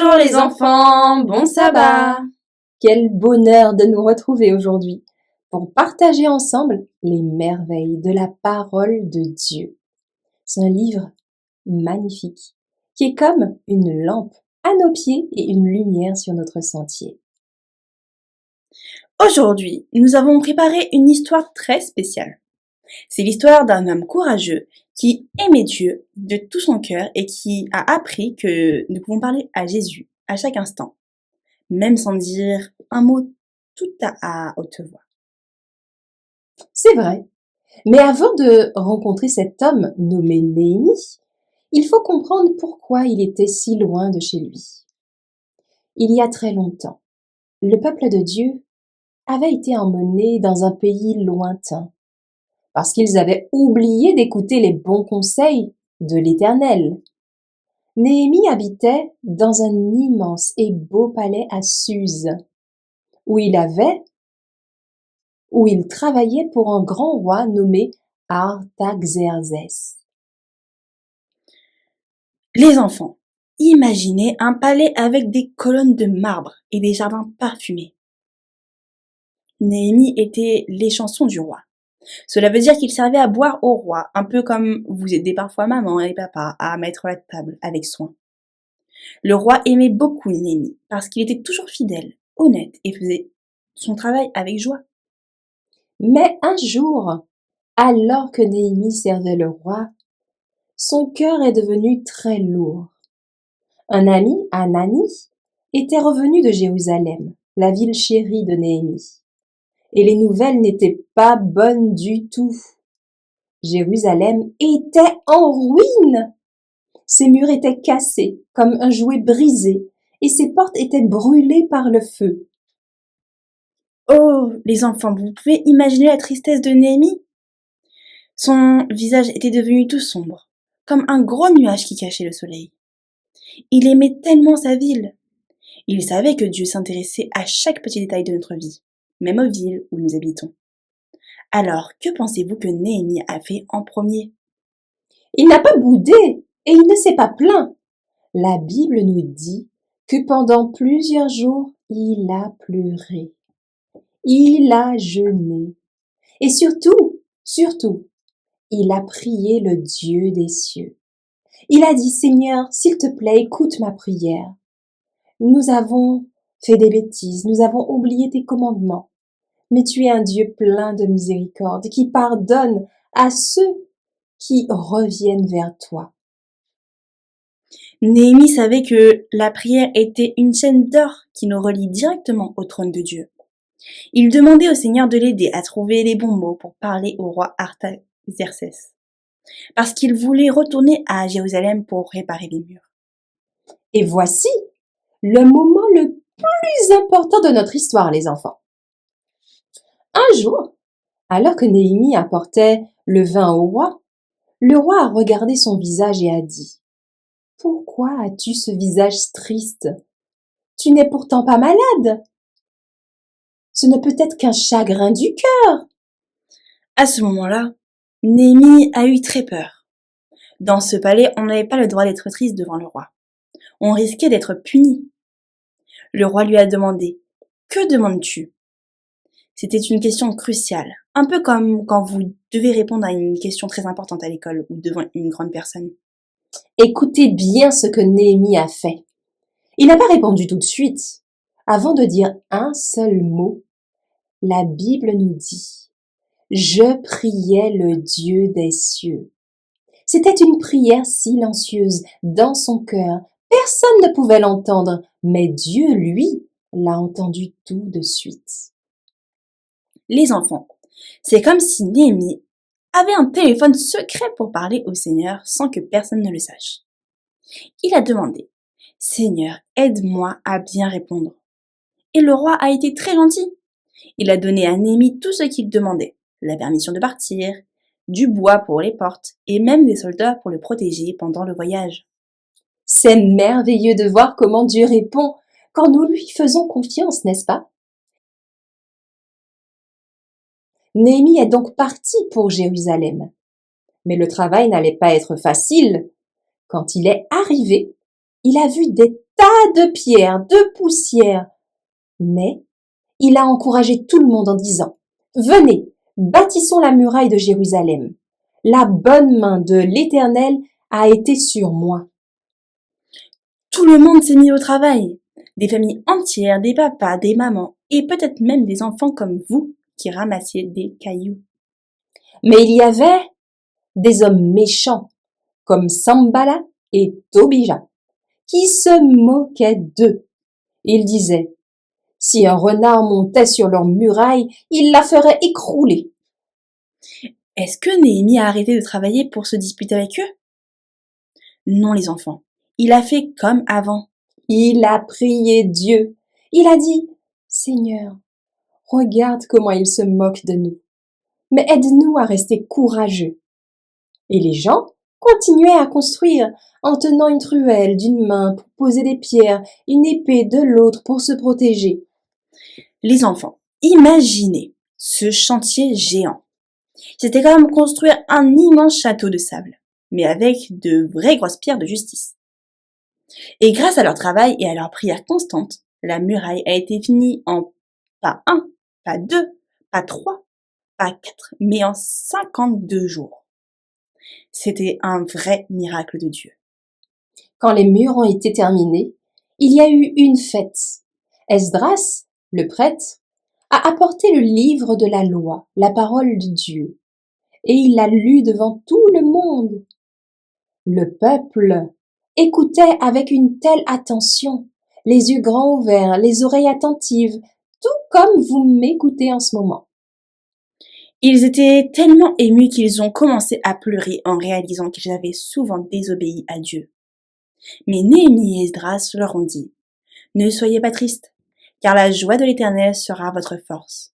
Bonjour les enfants, bon sabbat! Quel bonheur de nous retrouver aujourd'hui pour partager ensemble les merveilles de la parole de Dieu. C'est un livre magnifique qui est comme une lampe à nos pieds et une lumière sur notre sentier. Aujourd'hui, nous avons préparé une histoire très spéciale. C'est l'histoire d'un homme courageux qui aimait Dieu de tout son cœur et qui a appris que nous pouvons parler à Jésus à chaque instant, même sans dire un mot tout à haute voix. C'est vrai. Mais avant de rencontrer cet homme nommé Néhémie, il faut comprendre pourquoi il était si loin de chez lui. Il y a très longtemps, le peuple de Dieu avait été emmené dans un pays lointain, parce qu'ils avaient oublié d'écouter les bons conseils de l'Éternel. Néhémie habitait dans un immense et beau palais à Suse, où il travaillait pour un grand roi nommé Artaxerxès. Les enfants, imaginez un palais avec des colonnes de marbre et des jardins parfumés. Néhémie était l'échanson du roi. Cela veut dire qu'il servait à boire au roi, un peu comme vous aidez parfois maman et papa à mettre la table avec soin. Le roi aimait beaucoup Néhémie parce qu'il était toujours fidèle, honnête et faisait son travail avec joie. Mais un jour, alors que Néhémie servait le roi, son cœur est devenu très lourd. Un ami, Anani, était revenu de Jérusalem, la ville chérie de Néhémie. Et les nouvelles n'étaient pas bonnes du tout. Jérusalem était en ruine. Ses murs étaient cassés comme un jouet brisé et ses portes étaient brûlées par le feu. Oh, les enfants, vous pouvez imaginer la tristesse de Néhémie? Son visage était devenu tout sombre, comme un gros nuage qui cachait le soleil. Il aimait tellement sa ville. Il savait que Dieu s'intéressait à chaque petit détail de notre vie, même aux villes où nous habitons. Alors, que pensez-vous que Néhémie a fait en premier? Il n'a pas boudé et il ne s'est pas plaint. La Bible nous dit que pendant plusieurs jours, il a pleuré. Il a jeûné. Et surtout, il a prié le Dieu des cieux. Il a dit, Seigneur, s'il te plaît, écoute ma prière. Nous avons fait des bêtises, nous avons oublié tes commandements. Mais tu es un Dieu plein de miséricorde qui pardonne à ceux qui reviennent vers toi. Néhémie savait que la prière était une chaîne d'or qui nous relie directement au trône de Dieu. Il demandait au Seigneur de l'aider à trouver les bons mots pour parler au roi Artaxerxès, parce qu'il voulait retourner à Jérusalem pour réparer les murs. Et voici le moment le plus important de notre histoire, les enfants. Un jour, alors que Néhémie apportait le vin au roi, le roi a regardé son visage et a dit « Pourquoi as-tu ce visage triste? Tu n'es pourtant pas malade. Ce ne peut être qu'un chagrin du cœur. » À ce moment-là, Néhémie a eu très peur. Dans ce palais, on n'avait pas le droit d'être triste devant le roi. On risquait d'être puni. Le roi lui a demandé « Que demandes-tu » C'était une question cruciale, un peu comme quand vous devez répondre à une question très importante à l'école ou devant une grande personne. Écoutez bien ce que Néhémie a fait. Il n'a pas répondu tout de suite. Avant de dire un seul mot, la Bible nous dit « Je priais le Dieu des cieux ». C'était une prière silencieuse dans son cœur. Personne ne pouvait l'entendre, mais Dieu, lui, l'a entendu tout de suite. Les enfants, c'est comme si Néhémie avait un téléphone secret pour parler au Seigneur sans que personne ne le sache. Il a demandé « Seigneur, aide-moi à bien répondre ». Et le roi a été très gentil. Il a donné à Néhémie tout ce qu'il demandait, la permission de partir, du bois pour les portes et même des soldats pour le protéger pendant le voyage. C'est merveilleux de voir comment Dieu répond quand nous lui faisons confiance, n'est-ce pas? Néhémie est donc parti pour Jérusalem. Mais le travail n'allait pas être facile. Quand il est arrivé, il a vu des tas de pierres, de poussière. Mais il a encouragé tout le monde en disant, venez, bâtissons la muraille de Jérusalem. La bonne main de l'Éternel a été sur moi. Tout le monde s'est mis au travail. Des familles entières, des papas, des mamans et peut-être même des enfants comme vous qui ramassiez des cailloux. Mais il y avait des hommes méchants comme Sambala et Tobija qui se moquaient d'eux. Ils disaient, si un renard montait sur leur muraille, il la ferait écrouler. Est-ce que Néhémie a arrêté de travailler pour se disputer avec eux? Non, les enfants. Il a fait comme avant. Il a prié Dieu. Il a dit, Seigneur, regarde comment ils se moquent de nous. Mais aide-nous à rester courageux. Et les gens continuaient à construire en tenant une truelle d'une main pour poser des pierres, une épée de l'autre pour se protéger. Les enfants, imaginez ce chantier géant. C'était comme construire un immense château de sable, mais avec de vraies grosses pierres de justice. Et grâce à leur travail et à leur prière constante, la muraille a été finie en pas 1, pas 2, pas 3, pas 4, mais en 52 jours. C'était un vrai miracle de Dieu. Quand les murs ont été terminés, il y a eu une fête. Esdras, le prêtre, a apporté le livre de la loi, la parole de Dieu, et il l'a lu devant tout le monde. Le peuple écoutait avec une telle attention, les yeux grands ouverts, les oreilles attentives, tout comme vous m'écoutez en ce moment. Ils étaient tellement émus qu'ils ont commencé à pleurer en réalisant qu'ils avaient souvent désobéi à Dieu. Mais Néhémie et Esdras leur ont dit, « Ne soyez pas tristes, car la joie de l'Éternel sera votre force. »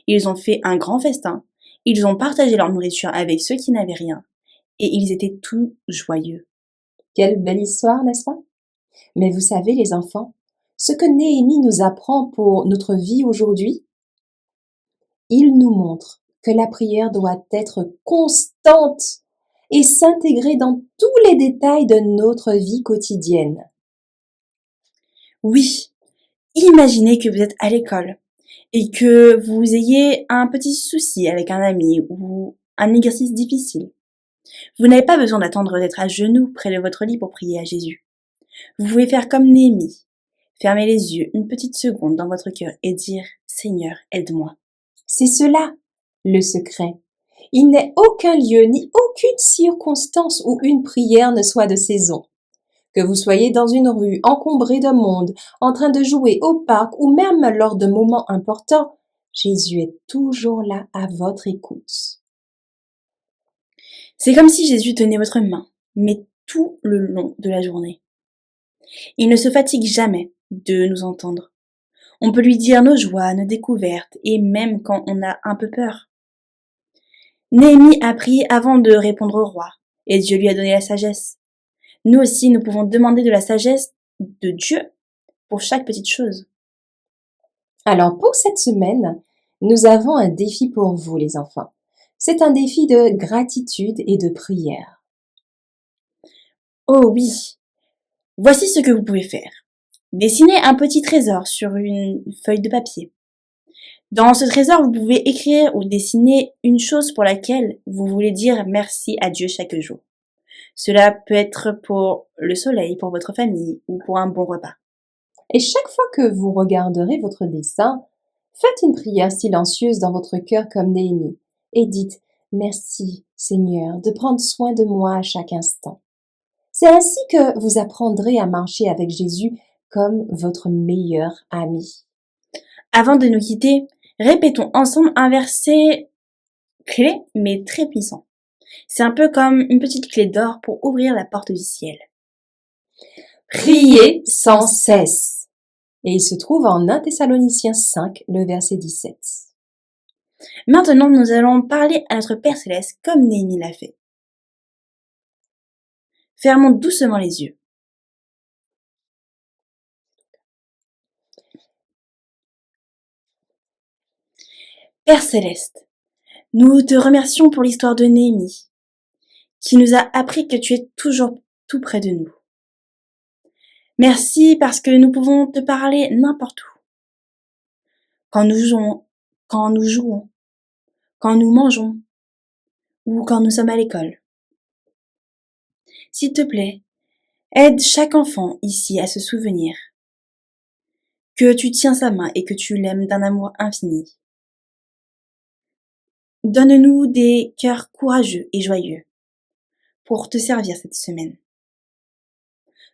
Ils ont fait un grand festin, ils ont partagé leur nourriture avec ceux qui n'avaient rien, et ils étaient tous joyeux. Quelle belle histoire, n'est-ce pas? Mais vous savez, les enfants, ce que Néhémie nous apprend pour notre vie aujourd'hui, il nous montre que la prière doit être constante et s'intégrer dans tous les détails de notre vie quotidienne. Oui, imaginez que vous êtes à l'école et que vous ayez un petit souci avec un ami ou un exercice difficile. Vous n'avez pas besoin d'attendre d'être à genoux près de votre lit pour prier à Jésus. Vous pouvez faire comme Néhémie. Fermer les yeux une petite seconde dans votre cœur et dire « Seigneur, aide-moi ». C'est cela, le secret. Il n'est aucun lieu ni aucune circonstance où une prière ne soit de saison. Que vous soyez dans une rue encombrée de monde, en train de jouer au parc ou même lors de moments importants, Jésus est toujours là à votre écoute. C'est comme si Jésus tenait votre main, mais tout le long de la journée. Il ne se fatigue jamais de nous entendre. On peut lui dire nos joies, nos découvertes, et même quand on a un peu peur. Néhémie a prié avant de répondre au roi, et Dieu lui a donné la sagesse. Nous aussi, nous pouvons demander de la sagesse de Dieu pour chaque petite chose. Alors pour cette semaine, nous avons un défi pour vous les enfants. C'est un défi de gratitude et de prière. Oh oui, voici ce que vous pouvez faire. Dessinez un petit trésor sur une feuille de papier. Dans ce trésor, vous pouvez écrire ou dessiner une chose pour laquelle vous voulez dire merci à Dieu chaque jour. Cela peut être pour le soleil, pour votre famille ou pour un bon repas. Et chaque fois que vous regarderez votre dessin, faites une prière silencieuse dans votre cœur comme Néhémie et dites « Merci Seigneur de prendre soin de moi à chaque instant ». C'est ainsi que vous apprendrez à marcher avec Jésus comme votre meilleur ami. Avant de nous quitter, répétons ensemble un verset clé mais très puissant. C'est un peu comme une petite clé d'or pour ouvrir la porte du ciel. Priez sans cesse. Et il se trouve en 1 Thessaloniciens 5, le verset 17. Maintenant, nous allons parler à notre Père Céleste comme Néhémie l'a fait. Fermons doucement les yeux. Père Céleste, nous te remercions pour l'histoire de Néhémie, qui nous a appris que tu es toujours tout près de nous. Merci parce que nous pouvons te parler n'importe où. Quand nous jouons, quand nous jouons, quand nous mangeons ou quand nous sommes à l'école. S'il te plaît, aide chaque enfant ici à se souvenir que tu tiens sa main et que tu l'aimes d'un amour infini. Donne-nous des cœurs courageux et joyeux pour te servir cette semaine.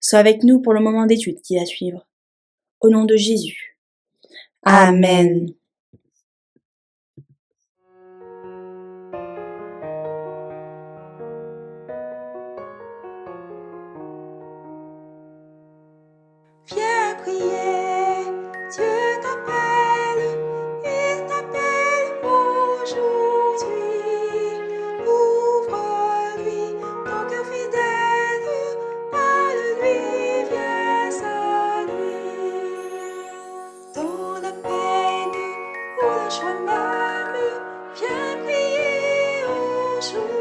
Sois avec nous pour le moment d'étude qui va suivre. Au nom de Jésus. Amen. Viens prier, Dieu t'appelle, il t'appelle aujourd'hui. Ouvre-lui ton cœur fidèle, parle-lui, viens à lui. Dans la peine ou la joie même, viens prier aujourd'hui.